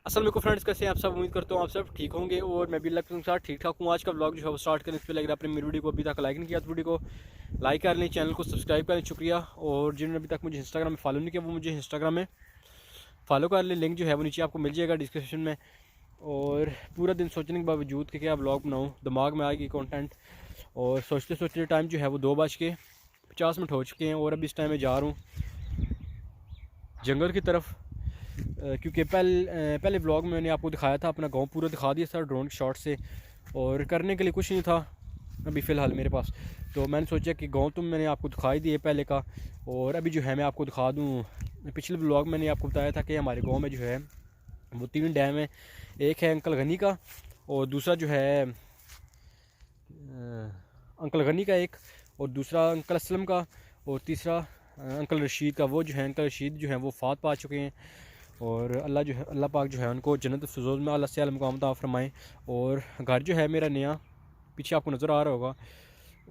असल में को फ्रेंड्स कैसे हैं आप सब। उम्मीद करता हूँ आप सब ठीक होंगे और मैं भी अल्लाह के साथ ठीक ठाक हूँ। आज का ब्लॉग जो है वो स्टार्ट करने से पहले अगर आपने मेरी वीडियो को अभी तक लाइक नहीं किया तो वीडियो को लाइक कर लें, चैनल को सब्सक्राइब कर लें, शुक्रिया। और जिन्होंने अभी तक मुझे इंस्टाग्राम में फॉलो नहीं किया वो मुझे इंस्टाग्राम में फॉलो कर लें, लिंक जो है वो नीचे आपको मिल जाएगा डिस्क्रिप्शन में। और पूरा दिन सोचने के बावजूद कि क्या ब्लॉग बनाऊँ, दिमाग में आएगी कंटेंट, और सोचते सोचते टाइम जो है वो 2:50 हो चुके हैं और अभी इस टाइम में जा रहा हूँ जंगल की तरफ। क्योंकि पहले व्लॉग में मैंने आपको दिखाया था, अपना गांव पूरा दिखा दिया था ड्रोन शॉट से, और करने के लिए कुछ नहीं था अभी फ़िलहाल मेरे पास। तो मैंने सोचा कि गांव तो मैंने आपको दिखा ही दिए पहले का, और अभी जो है मैं आपको दिखा दूँ। पिछले व्लॉग मैंने आपको बताया था कि हमारे गाँव में जो है वो 3 डैम है। एक है अंकल गनी का, और दूसरा जो है अंकल गनी का एक, और दूसरा अंकल असलम का, और तीसरा अंकल रशीद का। वो जो है अंकल रशीद जो है वो फात पा चुके हैं, और अल्लाह पाक जो है उनको जन्नत फ़िज़ौल में अल्लाह से आला मुक़ाम अता फ़रमाए। और घर जो है मेरा नया पीछे आपको नज़र आ रहा होगा,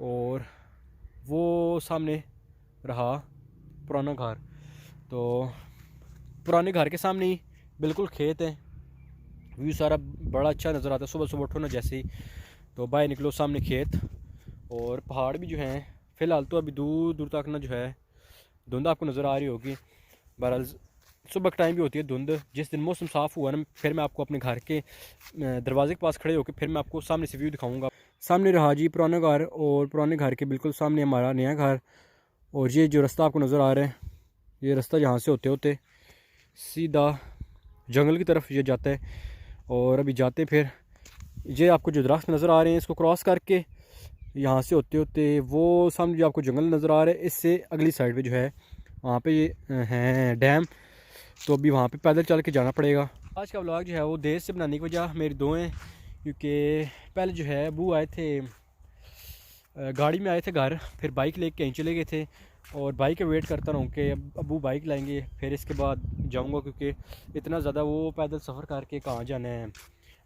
और वो सामने रहा पुराना घर। तो पुराने घर के सामने ही बिल्कुल खेत है, व्यू सारा बड़ा अच्छा नज़र आता है। सुबह सुबह उठो ना जैसे ही तो बाहर निकलो सामने खेत और पहाड़ भी जो हैं। फ़िलहाल तो अभी दूर दूर तक ना जो है धुंध आपको नज़र आ रही होगी। बहरहाल सुबह का टाइम भी होती है धुंध। जिस दिन मौसम साफ़ हुआ ना, फिर मैं आपको अपने घर के दरवाजे के पास खड़े होकर फिर मैं आपको सामने से व्यू दिखाऊंगा। सामने रहा जी पुराना घर, और पुराने घर के बिल्कुल सामने हमारा नया घर। और ये जो रास्ता आपको नज़र आ रहा है, ये रास्ता यहाँ से होते होते सीधा जंगल की तरफ ये जाता है। और अभी जाते फिर ये आपको जो दरख्त नज़र आ रहे हैं इसको क्रॉस करके यहाँ से होते होते वो सामने जो आपको जंगल नज़र आ रहा है, इससे अगली साइड पे जो है वहाँ पे ये हैं डैम। तो अभी वहाँ पे पैदल चल के जाना पड़ेगा। आज का व्लॉग जो है वो देर से बनाने की वजह मेरी दो हैं, क्योंकि पहले जो है अबू आए थे, गाड़ी में आए थे घर, फिर बाइक लेके कहीं चले गए थे, और बाइक का वेट करता रहूँ कि अबू बाइक लाएंगे फिर इसके बाद जाऊँगा, क्योंकि इतना ज़्यादा वो पैदल सफ़र करके कहाँ जाना है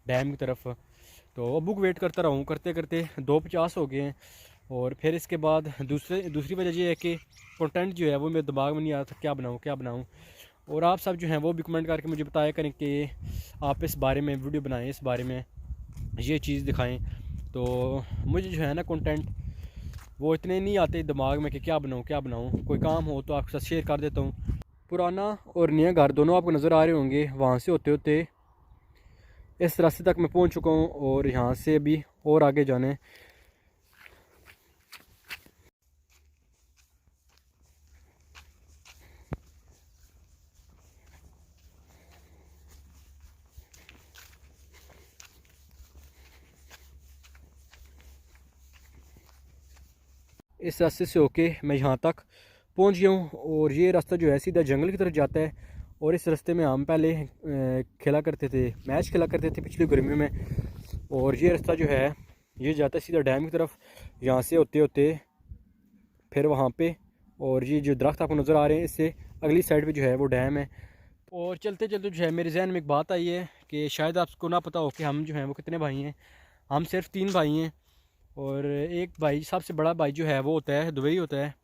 डैम की तरफ। तो अबू को वेट करता रहूँ, करते करते 2:50 हो गए हैं। और फिर इसके बाद दूसरी वजह ये है कि कंटेंट जो है वो मेरे दिमाग में नहीं आता क्या बनाऊँ। और आप सब जो हैं वो भी कमेंट करके मुझे बताया करें कि आप इस बारे में वीडियो बनाएं, इस बारे में ये चीज़ दिखाएं। तो मुझे जो है ना कंटेंट वो इतने नहीं आते दिमाग में कि क्या बनाऊँ। कोई काम हो तो आपके साथ शेयर कर देता हूँ। पुराना और नया घर दोनों आपको नज़र आ रहे होंगे। वहाँ से होते होते इस रास्ते तक मैं पहुँच चुका हूँ, और यहाँ से अभी और आगे जाना है। इस रास्ते से होके मैं यहाँ तक पहुँच गया हूँ, और ये रास्ता जो है सीधा जंगल की तरफ जाता है। और इस रास्ते में हम पहले खेला करते थे, मैच खेला करते थे पिछली गर्मियों में। और ये रास्ता जो है ये जाता है सीधा डैम की तरफ, यहाँ से होते होते फिर वहाँ पे। और ये जो दरख्त आपको नज़र आ रहे हैं इससे अगली साइड पे जो है वो डैम है। और चलते चलते जो है मेरे जहन में एक बात आई है कि शायद आपको ना पता हो कि हम जो हैं वो कितने भाई हैं। हम सिर्फ 3 भाई हैं, और एक भाई सबसे बड़ा भाई जो है वो होता है दुबई होता है,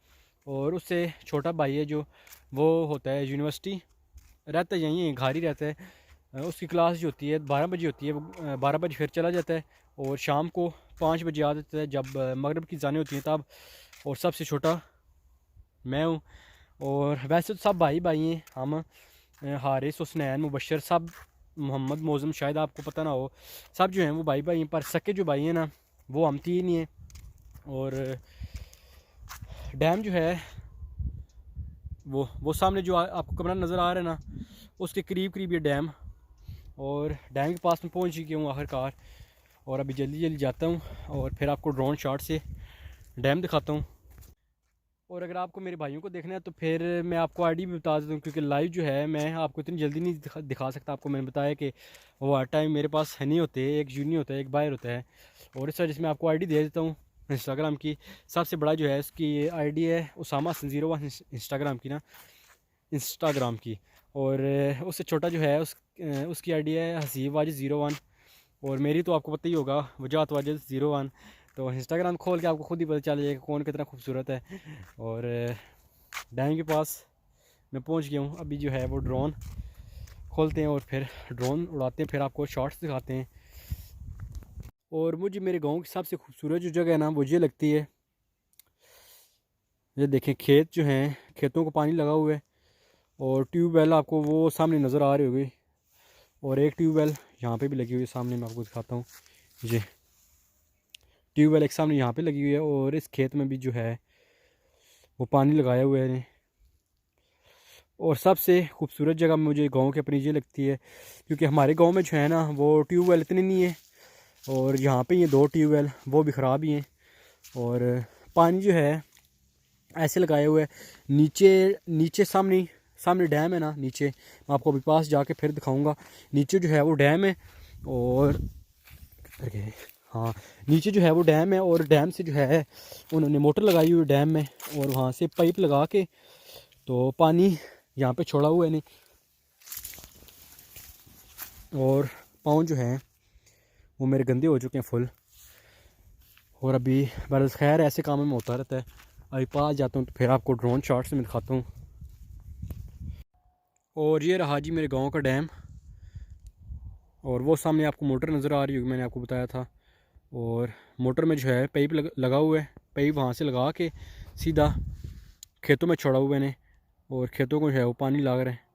और उससे छोटा भाई है जो वो होता है यूनिवर्सिटी, रहता है यहीं घर ही रहता है। उसकी क्लास जो होती है 12 बजे होती है, वो 12 बजे फिर चला जाता है, और शाम को 5 बजे आ जाता है जब मगरिब की जाने होती हैं तब। और सबसे छोटा मैं हूँ। और वैसे तो सब भाई भाई हैं हम, हारिस हुसनैन मुबशर सब, मोहम्मद मौज़म शायद आपको पता ना हो, सब जो हैं वो भाई भाई हैं। पर सके जो भाई हैं ना वो हम 3 ही हैं। और डैम जो है वो सामने जो आपको कमरा नज़र आ रहा है ना, उसके करीब करीब ये डैम। और डैम के पास में पहुँच ही गया हूँ आखिरकार, और अभी जल्दी जल्दी जाता हूँ और फिर आपको ड्रोन शॉट से डैम दिखाता हूँ। और अगर आपको मेरे भाइयों को देखना है तो फिर मैं आपको आईडी भी बता देता हूँ, क्योंकि लाइव जो है मैं आपको इतनी जल्दी नहीं दिखा सकता। आपको मैंने बताया कि वो हर टाइम मेरे पास है नहीं होते, एक जूनी होता है एक बाहर होता है। और इस वजह से मैं आपको आईडी दे देता हूँ इंस्टाग्राम की। सबसे बड़ा जो है उसकी आईडी है उसामा हसन 01 इंस्टाग्राम की ना, इंस्टाग्राम की। और उससे छोटा जो है उसकी आईडी है हसीब वाजिद 01। और मेरी तो आपको पता ही होगा वजात वाजिद 01। तो इंस्टाग्राम खोल के आपको खुद ही पता चल जाएगा कौन कितना खूबसूरत है। और डैम के पास मैं पहुंच गया हूँ। अभी जो है वो ड्रोन खोलते हैं और फिर ड्रोन उड़ाते हैं, फिर आपको शॉट्स दिखाते हैं। और मुझे मेरे गांव की सबसे खूबसूरत जो जगह है ना वो ये लगती है, ये देखें खेत जो हैं, खेतों को पानी लगा हुआ है और ट्यूबवेल आपको वो सामने नज़र आ रही होगी, और एक ट्यूबवेल यहाँ पे भी लगी हुई है, सामने मैं आपको दिखाता हूँ। ये ट्यूबवेल एक सामने यहाँ पे लगी हुई है और इस खेत में भी जो है वो पानी लगाया हुआ है। और सबसे खूबसूरत जगह मुझे गांव की अपनी ये लगती है, क्योंकि हमारे गांव में जो है ना वो ट्यूबवेल इतने नहीं है, और यहाँ पे ये 2 ट्यूबवेल वो भी ख़राब ही हैं, और पानी जो है ऐसे लगाए हुए है। नीचे नीचे सामने सामने डैम है ना, नीचे मैं आपको अभी पास जाके फिर दिखाऊंगा। नीचे जो है वो डैम है, और हाँ नीचे जो है वो डैम है, और डैम से जो है उन्होंने मोटर लगाई हुई है डैम में, और वहाँ से पाइप लगा के तो पानी यहाँ पे छोड़ा हुआ है नहीं। और पाँव जो हैं वो मेरे गंदे हो चुके हैं फुल, और अभी बरस खैर ऐसे काम में होता रहता है। अभी पास जाता हूँ तो फिर आपको ड्रोन शॉट्स में दिखाता हूँ। और ये रहा जी मेरे गांव का डैम, और वो सामने आपको मोटर नज़र आ रही होगी, मैंने आपको बताया था। और मोटर में जो है पाइप लगा हुआ है, पाइप वहाँ से लगा के सीधा खेतों में छोड़ा हुआ है, और खेतों को जो है वो पानी लग रहा है।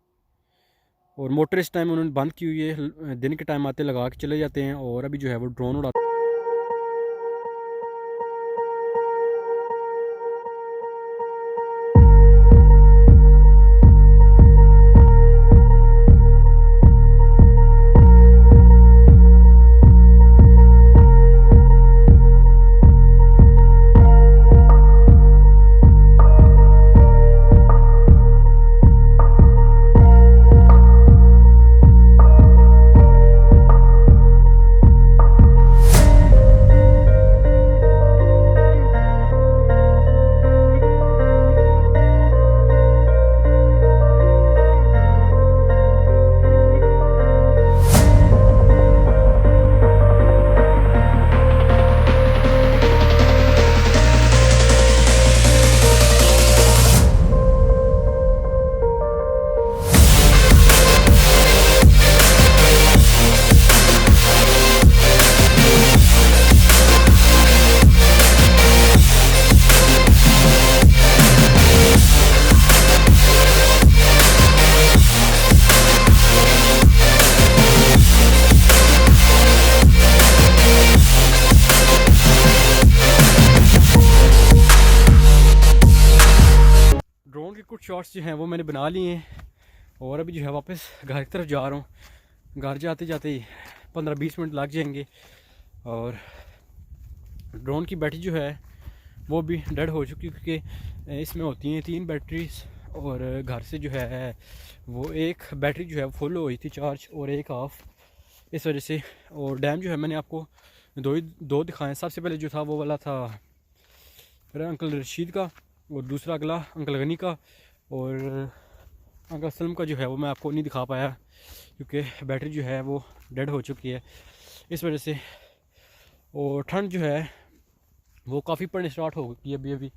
और मोटर इस टाइम उन्होंने बंद की हुई है, दिन के टाइम आते लगा के चले जाते हैं, और अभी जो है वो ड्रोन उड़ाते हैं। ड्रोन के कुछ शॉट्स जो हैं वो मैंने बना लिए हैं, और अभी जो है वापस घर की तरफ जा रहा हूँ। घर जाते जाते ही 15-20 मिनट लग जाएंगे, और ड्रोन की बैटरी जो है वो भी डेड हो चुकी, क्योंकि इसमें होती हैं 3 बैटरीज, और घर से जो है वो एक बैटरी जो है फुल हुई थी चार्ज और एक ऑफ, इस वजह से। और डैम जो है मैंने आपको दो दिखाएं। सबसे पहले जो था वो वाला था मेरा अंकल रशीद का, और दूसरा अगला अंकल गनी का, और अंकल सलम का जो है वो मैं आपको नहीं दिखा पाया, क्योंकि बैटरी जो है वो डेड हो चुकी है इस वजह से। और ठंड जो है वो काफ़ी पड़ने स्टार्ट हो गई अभी अभी,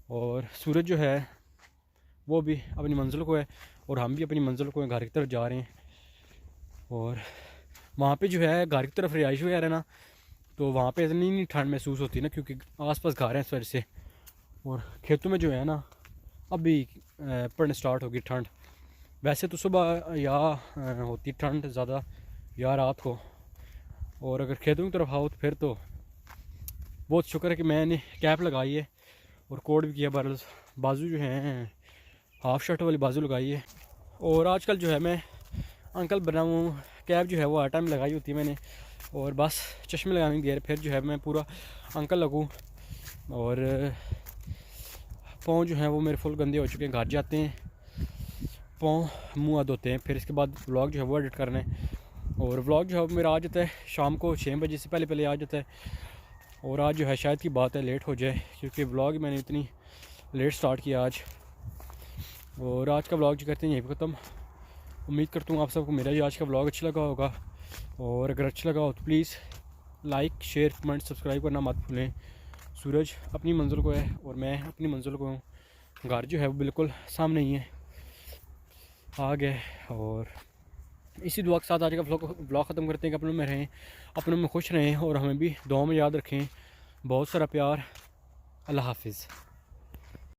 और सूरज जो है वो भी अपनी मंजिल को है, और हम भी अपनी मंजिल को घर की तरफ जा रहे हैं। और वहाँ पे जो है घर की तरफ रिहाइश वगैरह ना, तो वहाँ पे इतनी नहीं ठंड महसूस होती ना, क्योंकि आसपास घर हैं इस वजह से। और खेतों में जो है ना अभी पड़ने स्टार्ट होगी ठंड। वैसे तो सुबह या होती ठंड ज़्यादा या रात को, और अगर खेतों की तरफ आओ तो फिर तो बहुत शुक्र है कि मैंने कैप लगाई है और कोट भी किया, बरस बाजू जो हैं हाफ शर्ट वाली बाजू लगाई है। और आजकल जो है मैं अंकल बना हूँ, कैप जो है वो हर टाइम लगाई होती है मैंने, और बस चश्मे लगाने की देर फिर जो है मैं पूरा अंकल लगूँ। और पाँव जो हैं वो मेरे फुल गंदे हो चुके हैं। घर जाते हैं, पाँव मुँह हाथ धोते हैं, फिर इसके बाद व्लॉग जो है वो एडिट करना है। और व्लॉग जो है वो मेरा आ जाता है शाम को 6 बजे से पहले पहले आ जाता है। और आज जो है शायद की बात है लेट हो जाए, क्योंकि व्लॉग मैंने इतनी लेट स्टार्ट किया आज। और आज का व्लॉग जो करते हैं यहीं पर ख़त्म। उम्मीद करता हूँ आप सबको मेरा ये आज का व्लॉग अच्छा लगा होगा, और अगर अच्छा लगा हो तो please like share comment subscribe करना मत भूलें। सूरज अपनी मंजिल को है और मैं अपनी मंजिल को हूँ। घर जो है वो बिल्कुल सामने ही है, आ गए। और इसी दुआ के साथ आज का व्लॉग ख़त्म करते हैं कि अपनों में रहें, अपनों में खुश रहें और हमें भी दुआ में याद रखें। बहुत सारा प्यार। अल्लाह हाफिज़।